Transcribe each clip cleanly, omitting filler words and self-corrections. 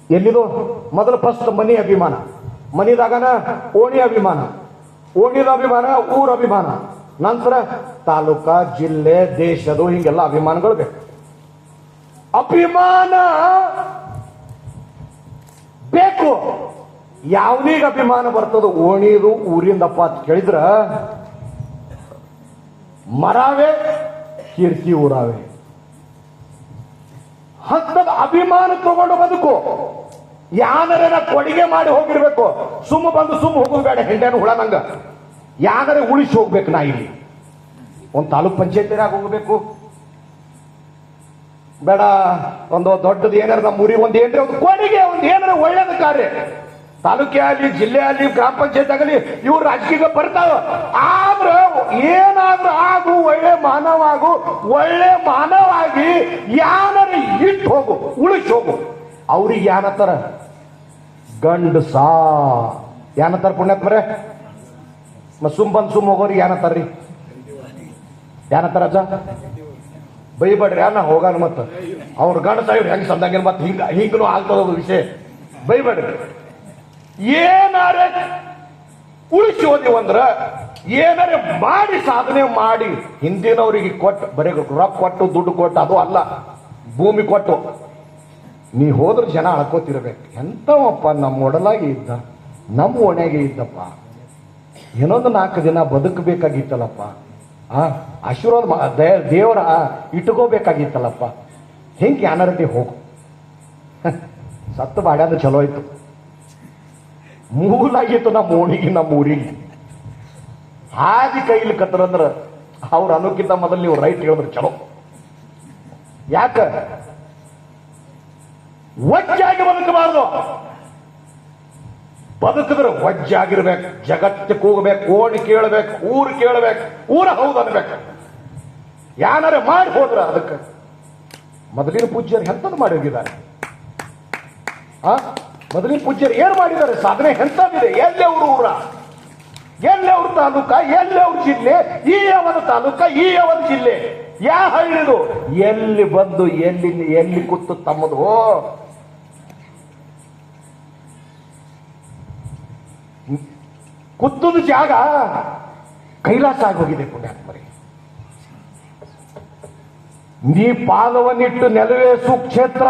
ಎಲ್ಲಿದು ಮೊದಲು ಫಸ್ಟ್ ಮನಿ ಅಭಿಮಾನ, ಮನಿದಾಗನ ಓಣಿ ಅಭಿಮಾನ, ಓಣಿದ ಅಭಿಮಾನ ಊರ ಅಭಿಮಾನ, ನಂತರ ತಾಲೂಕ ಜಿಲ್ಲೆ ದೇಶದು ಹಿಂಗೆಲ್ಲ ಅಭಿಮಾನಗಳು ಬೇಕು. ಅಭಿಮಾನ ಬೇಕು. ಯಾವನೀಗ ಅಭಿಮಾನ ಬರ್ತದ ಓಣಿದು ಊರಿಂದಪ್ಪ ಅಂತ ಕೇಳಿದ್ರ ಮರಾವೆ ಕೀರ್ತಿ ಊರಾವೆ. ಹತ್ತದ ಅಭಿಮಾನ ತಗೊಂಡು ಬದುಕು. ಯಾನರೇನ ಕೊಡುಗೆ ಮಾಡಿ ಹೋಗಿರ್ಬೇಕು. ಸುಮ್ಮ ಬಂದು ಸುಮ್ಮ ಹೋಗೋದು ಬೇಡ. ಹೆಂಡೇನು ಹುಳ ನಂಗ ಯಾನರೇ ಉಳಿಸಿ ಹೋಗ್ಬೇಕು. ನಾ ಇಲ್ಲಿ ಒಂದು ತಾಲೂಕ್ ಪಂಚಾಯತಿನಾಗ ಹೋಗ್ಬೇಕು ಬೇಡ. ಒಂದು ದೊಡ್ಡದು ಏನಾರ ನಮ್ಮ ಊರಿಗೆ ಒಂದು ಏನ್ರಿ ಒಂದು ಕೊಡುಗೆ, ಒಂದು ಏನಾರ ಒಳ್ಳೇದು ಕಾರ್ಯ ತಾಲೂಕೆ ಆಗಲಿ ಜಿಲ್ಲೆ ಆಗಲಿ ಗ್ರಾಮ ಪಂಚಾಯತ್ ಆಗಲಿ ಇವ್ರು ರಾಜಕೀಯ ಬರ್ತಾವ. ಆದ್ರ ಏನಾದ್ರೂ ಆಗು, ಒಳ್ಳೆ ಮಾನವಾಗು, ಒಳ್ಳೆ ಮಾನವಾಗಿ ಯಾನರ ಇಟ್ಟು ಹೋಗು, ಉಳಿಸಿ ಹೋಗು. ಅವ್ರಿಗೆ ಯಾನತ್ತಾರ ಗಂಡಸ ಯಾನತ್ತಾರ ಪುಣ್ಯಾತ್ಮರೇ. ಸುಮ್ ಬಂದ್ ಸುಮ್ ಹೋಗೋರಿಗೆ ಯಾನತ್ತಾರ್ರಿ? ಯಾನತ್ತಾರ ಅಜ್ಜ ಬೈಬೇಡ್ರಿ. ನಾ ಹೋಗಾನ ಮತ್ತ ಅವ್ರ ಗಂಡಸ ಇವ್ರು ಹೆಂಗ್ ಸಂದಂಗಿನ ಮತ್ ಹಿಂಗನು ಆಗ್ತದ ವಿಷಯ. ಬೈಬೇಡ್ರಿ. ಏನಾರೆ ಉಳಿಸಿ ಹೋದಿವಂದ್ರ ಏನಾರೆ ಮಾಡಿ ಸಾಧನೆ ಮಾಡಿ ಹಿಂದಿನವರಿಗೆ ಕೊಟ್ಟು ಬರೀ ರೊಕ್ಕ ಕೊಟ್ಟು ದುಡ್ಡು ಕೊಟ್ಟು ಅದು ಅಲ್ಲ, ಭೂಮಿ ಕೊಟ್ಟು ನೀ ಹೋದ್ರ ಜನ ಅಳ್ಕೋತಿರ್ಬೇಕು. ಎಂತವಪ್ಪ ನಮ್ಮ ಒಡಲಾಗಿ ಇದ್ದ, ನಮ್ಮ ಓಣ್ಯಾಗೆ ಇದ್ದಪ್ಪ, ಏನೊಂದು 4 ದಿನ ಬದುಕಬೇಕಾಗಿತ್ತಲ್ಲಪ್ಪ, ಆಶೀರ್ವಾದ ದೇವರ ಇಟ್ಕೋಬೇಕಾಗಿತ್ತಲ್ಲಪ್ಪ. ಹೆಂಗೆ ಅನರತಿ ಹೋಗು. ಸತ್ತು ಬಾಡ್ಯಾದ ಚಲೋ ಆಯ್ತು. ಮೂಲಾಗಿತ್ತು ನಮ್ಮ ಓಣಿಗೆ ನಮ್ಮ ಊರಿಗೆ. ಹಾದಿ ಕೈಲಿ ಕತ್ತರಂದ್ರ ಅವ್ರ ಅನ್ನೋಕ್ಕಿಂತ ಮೊದಲು ನೀವು ರೈಟ್ ಹೇಳಿದ್ರೆ ಚಲೋ. ಯಾಕ ಒಜ್ಜಾಗಿ ಬದುಕಬಾರ್ದು. ಬದುಕಿದ್ರೆ ಒಜ್ಜಾಗಿರ್ಬೇಕು. ಜಗತ್ತಕ್ಕೆ ಹೋಗ್ಬೇಕು, ಓಣಿ ಕೇಳಬೇಕು, ಊರು ಕೇಳಬೇಕು, ಊರ ಹೌದು ಅನ್ಬೇಕು. ಯಾನಾರೆ ಮಾಡಿ ಹೋದ್ರ ಅದಕ್ಕೆ ಮೊದಲಿನ ಪೂಜ್ಯರು ಎಂತದ್ದು ಮಾಡಿ ಹೋಗಿದ್ದಾರೆ. ಮೊದಲಿನ ಪೂಜ್ಯರು ಏನ್ ಮಾಡಿದ್ದಾರೆ? ಸಾಧನೆ ಎಂತದಿದೆ? ಎಲ್ಲೇ ಅವ್ರ ಊರ, ಎಲ್ಲೇ ಅವ್ರ ತಾಲೂಕ, ಎಲ್ಲೇ ಅವ್ರ ಜಿಲ್ಲೆ, ಈ ಅವನ ತಾಲೂಕ, ಈ ಅವನ ಜಿಲ್ಲೆ, ಯಾವ ಹಳ್ಳಿದು ಎಲ್ಲಿ ಬಂದು ಎಲ್ಲಿ ಕೂತು ತಮ್ಮದು ಕುತ್ತದ ಜಾಗ ಕೈಲಾಸ ಆಗೋಗಿದೆ ಪುಣ್ಯಾತ್ಮರಿ. ನೀ ಪಾದವನ್ನಿಟ್ಟು ನೆಲವೇ ಸುಕ್ಷೇತ್ರ.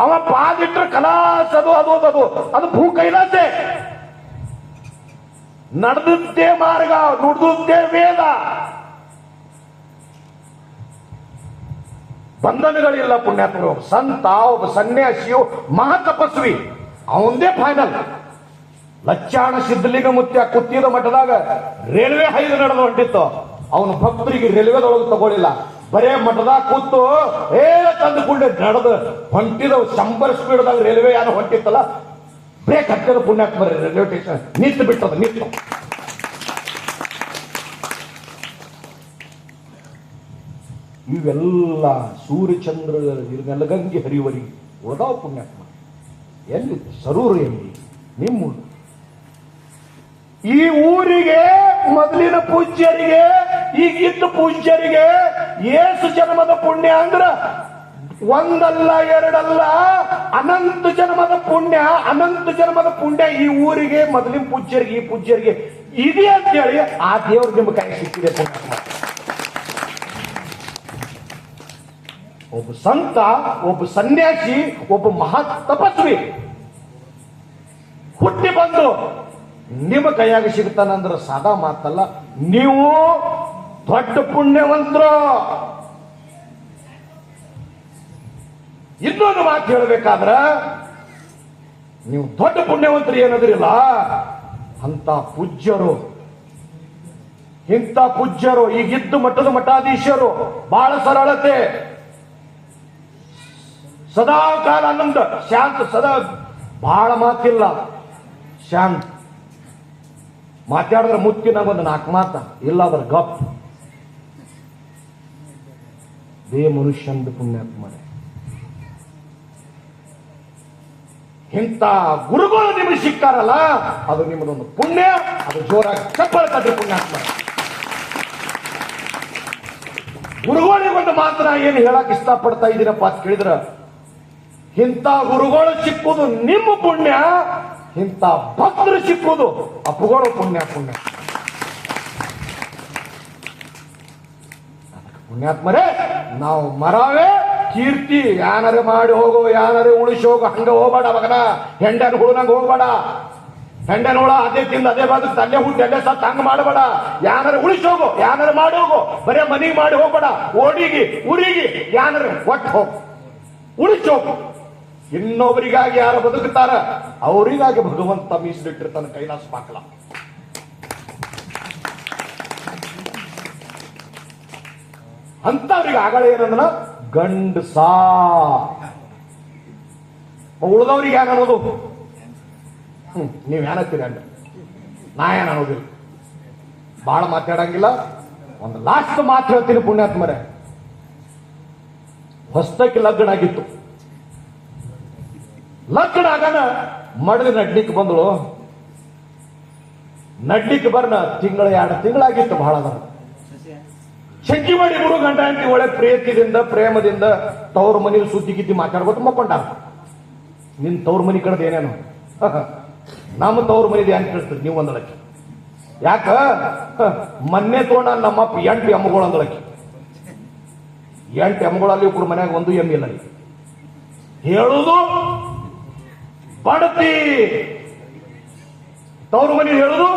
ಅವ ಪಾದಿಟ್ರೆ ಕಲಾಸ ಅದು ಭೂ ಕೈಲಾಸೆ. ನಡೆದದ್ದೇ ಮಾರ್ಗ, ನುಡಿದದ್ದೇ ವೇದ. ಬಂಧನಗಳಿಲ್ಲ ಪುಣ್ಯಾತ್ಮರು. ಒಬ್ಬ ಸಂತ, ಒಬ್ಬ ಸನ್ಯಾಸಿಯು, ಮಹಾತಪಸ್ವಿ, ಅವಂದೇ ಫೈನಲ್. ಲಚ್ಚಾಣ ಸಿದ್ಧಲಿಂಗ ಮುತ್ಯ ಕುತ್ತಿದ ಮಠದಾಗ ರೈಲ್ವೆ ಹೈದು ನಡೆದು ಹೊಂಟಿತ್ತು. ಅವನ ಭಕ್ತರಿಗೆ ರೈಲ್ವೆದೊಳಗೆ ತಗೊಳ್ಳಿಲ್ಲ. ಬರೇ ಮಠದಾಗ ಕೂತು ತಂದು ಕುಂಡೆ ನಡೆದು ಹೊಂಟಿದ 100 ಸ್ಪೀಡ್ದಾಗ ರೈಲ್ವೆ ಯಾರು ಹೊಂಟಿತ್ತಲ್ಲ, ಬ್ರೇಕ್ ಹತ್ತಿದ ಪುಣ್ಯಾತ್ಮ ರೈಲ್ವೆ ಸ್ಟೇಷನ್ ನಿಂತು ಬಿಟ್ಟದ. ನಿಂತು ಇವೆಲ್ಲ ಸೂರ್ಯಚಂದ್ರ ನೆಲಗಂಗೆ ಹರಿವರಿಗೆ ಉಳಿದಾವ ಪುಣ್ಯಾತ್ಮ. ಎಲ್ಲಿ ಸರೂರು ಎಲ್ಲಿ ನಿಮ್ಮ ಈ ಊರಿಗೆ ಮೊದಲಿನ ಪೂಜ್ಯರಿಗೆ ಈಗಿದ್ದ ಪೂಜ್ಯರಿಗೆ ಏಸು ಜನ್ಮದ ಪುಣ್ಯ ಅಂದ್ರ ಒಂದಲ್ಲ ಎರಡಲ್ಲ ಅನಂತ ಜನ್ಮದ ಪುಣ್ಯ, ಅನಂತ ಜನ್ಮದ ಪುಣ್ಯ ಈ ಊರಿಗೆ ಮೊದಲಿನ ಪೂಜ್ಯರಿಗೆ ಈ ಪೂಜ್ಯರಿಗೆ ಇದೆ ಅಂತೇಳಿ ಆ ದೇವ್ರು ನಿಮ್ಮ ಕೈ ಸಿಕ್ಕಿದೆ ಪುಣ್ಯ. ಒಬ್ಬ ಸಂತ, ಒಬ್ಬ ಸನ್ಯಾಸಿ, ಒಬ್ಬ ಮಹಾ ತಪಸ್ವಿ ಹುಟ್ಟಿ ಬಂದು ನಿಮ್ಮ ಕೈಯಾಗ ಸಿಗ್ತಾನಂದ್ರ ಸಾದಾ ಮಾತಲ್ಲ. ನೀವು ದೊಡ್ಡ ಪುಣ್ಯವಂತರು. ಇನ್ನೊಂದು ಮಾತು ಹೇಳಬೇಕಾದ್ರ, ನೀವು ದೊಡ್ಡ ಪುಣ್ಯವಂತರು ಏನದ್ರಿಲ್ಲ, ಅಂತ ಪೂಜ್ಯರು, ಇಂಥ ಪೂಜ್ಯರು, ಈಗಿದ್ದು ಮಠದ ಮಠಾಧೀಶರು ಬಹಳ ಸರಳತೆ, ಸದಾ ಕಾಲ ಆನಂದ, ಶಾಂತ, ಸದಾ ಬಹಳ ಮಾತಿಲ್ಲ, ಶಾಂತ. ಮಾತಾಡಿದ್ರೆ ಮುತ್ತಿನಾಗ ಒಂದು 4 ಮಾತ, ಇಲ್ಲಾದ್ರ ಗಪ್. ದೇ ಮನುಷ್ಯಂದು ಪುಣ್ಯಾತ್ಮನೆ. ಇಂಥ ಗುರುಗಳು ನಿಮಗೆ ಸಿಕ್ಕಾರಲ್ಲ, ಅದು ನಿಮ್ಮದೊಂದು ಪುಣ್ಯ. ಅದು ಜೋರಾಗಿ ಚಪ್ಪಲ್ಕದ್ರಿ ಪುಣ್ಯಾತ್ಮ. ಗುರುಗಳಿಗೊಂದು ಮಾತ್ರ ಏನು ಹೇಳಕ್ ಇಷ್ಟಪಡ್ತಾ ಇದ್ದೀರಪ್ಪ ಅಂತ ಕೇಳಿದ್ರ, ಇಂಥ ಗುರುಗಳು ಸಿಕ್ಕುದು ನಿಮ್ಮ ಪುಣ್ಯ, ಇಂಥ ಭಕ್ತರು ಸಿಕ್ಕುದು ಅಪ್ಪುಗಳು ಪುಣ್ಯ. ಪುಣ್ಯಾತ್ಮರೇ, ನಾವು ಮರವೇ ಕೀರ್ತಿ ಯಾನರೆ ಮಾಡಿ ಹೋಗೋ, ಯಾನರೆ ಉಳಿಸಿ ಹೋಗೋ, ಹಂಗ ಹೋಗ್ಬೇಡ ಮಗನ. ಹೆಂಡನ ಹುಡುನಂಗ ಹೋಗ್ಬೇಡ. ಹೆಂಡನ ಹುಳ ಅದೇ ತಿಂದು ಅದೇ ಬದುಕು ಅಲ್ಲೇ ಹುಟ್ಟಿ ಅಲ್ಲೇ ಸತ್ತು ಹಂಗ ಮಾಡಬೇಡ. ಯಾನರೆ ಉಳಿಸಿ ಹೋಗೋ, ಯಾನರೆ ಮಾಡಿ ಹೋಗೋ. ಬರೇ ಮನಿಗೆ ಮಾಡಿ ಹೋಗ್ಬೇಡ. ಓಡಿಗಿ ಉರಿಗಿ ಯಾನರೆ ಒಟ್ಟು ಹೋಗು, ಉಳಿಸಿ ಹೋಗು. ಇನ್ನೊಬ್ಬರಿಗಾಗಿ ಯಾರು ಬದುಕುತ್ತಾರ ಅವರಿಗಾಗಿ ಭಗವಂತ ಮೀಸಲಿಟ್ಟಿರ್ತಾನೆ ಕೈಲಾಸ ಪಾಕಲ. ಅಂತವ್ರಿಗೆ ಆಗಳ ಏನಂದ್ರ ಗಂಡಸ. ಉಳಿದವ್ರಿಗೆ ಏನ್ ಅನ್ನೋದು? ನೀವ್ ಏನತ್ತೀರಿ ಅಂಡ, ನಾ ಏನ್ ಅನ್ನೋದಿಲ್ಲ. ಬಹಳ ಮಾತಾಡಂಗಿಲ್ಲ. ಒಂದು ಲಾಸ್ಟ್ ಮಾತು ಹೇಳ್ತೀನಿ ಪುಣ್ಯಾತ್ಮರೇ. ಹೊಸ್ತಕ್ಕೆ ಲಗ್ನ ಆಗಿತ್ತು. ಲಗ್ನ ಆಗನ ಮಡಲಿ ನಡ್ಲಿಕ್ಕೆ ಬಂದಳು. ನಡ್ಲಿಕ್ಕೆ ಬರ್ನ ತಿಂಗಳ 2 ತಿಂಗಳಾಗಿತ್ತು. ಬಹಳ ಶಂಕಿ ಮಾಡಿ 3 ಗಂಟೆ ಅಂತ ಒಳ್ಳೆ ಪ್ರೀತಿದಿಂದ ಪ್ರೇಮದಿಂದ ತವ್ರ ಮನೇಲಿ ಸುದ್ದಿ ಗಿದ್ದಿ ಮಾತಾಡ್ಕೊತ ಮಕ್ಕೊಂಡ. ನಿನ್ ತವ್ರ ಮನಿ ಕಡೆದ ಏನೇನು, ನಮ್ಮ ತವ್ರ ಮನಿದೆ ಅಂತ ಕೇಳ್ತೀರಿ ನೀವು ಒಂದಳಕ್ಕೆ. ಯಾಕ ಮೊನ್ನೆ ತಗೊಂಡ ನಮ್ಮಪ್ಪ 8 ಎಮ್ಮಗಳು ಅಂದಳಕ್ಕೆ. 8 ಎಮ್ಮಗಳಲ್ಲಿ ಇವ್ರ ಮನ್ಯಾಗ 1 ಎಮ್ಮೆ ಇಲ್ಲ. ಹೇಳುದು ಬಡತಿ, ತವ್ರ ಮನಿ ಹೇಳುದು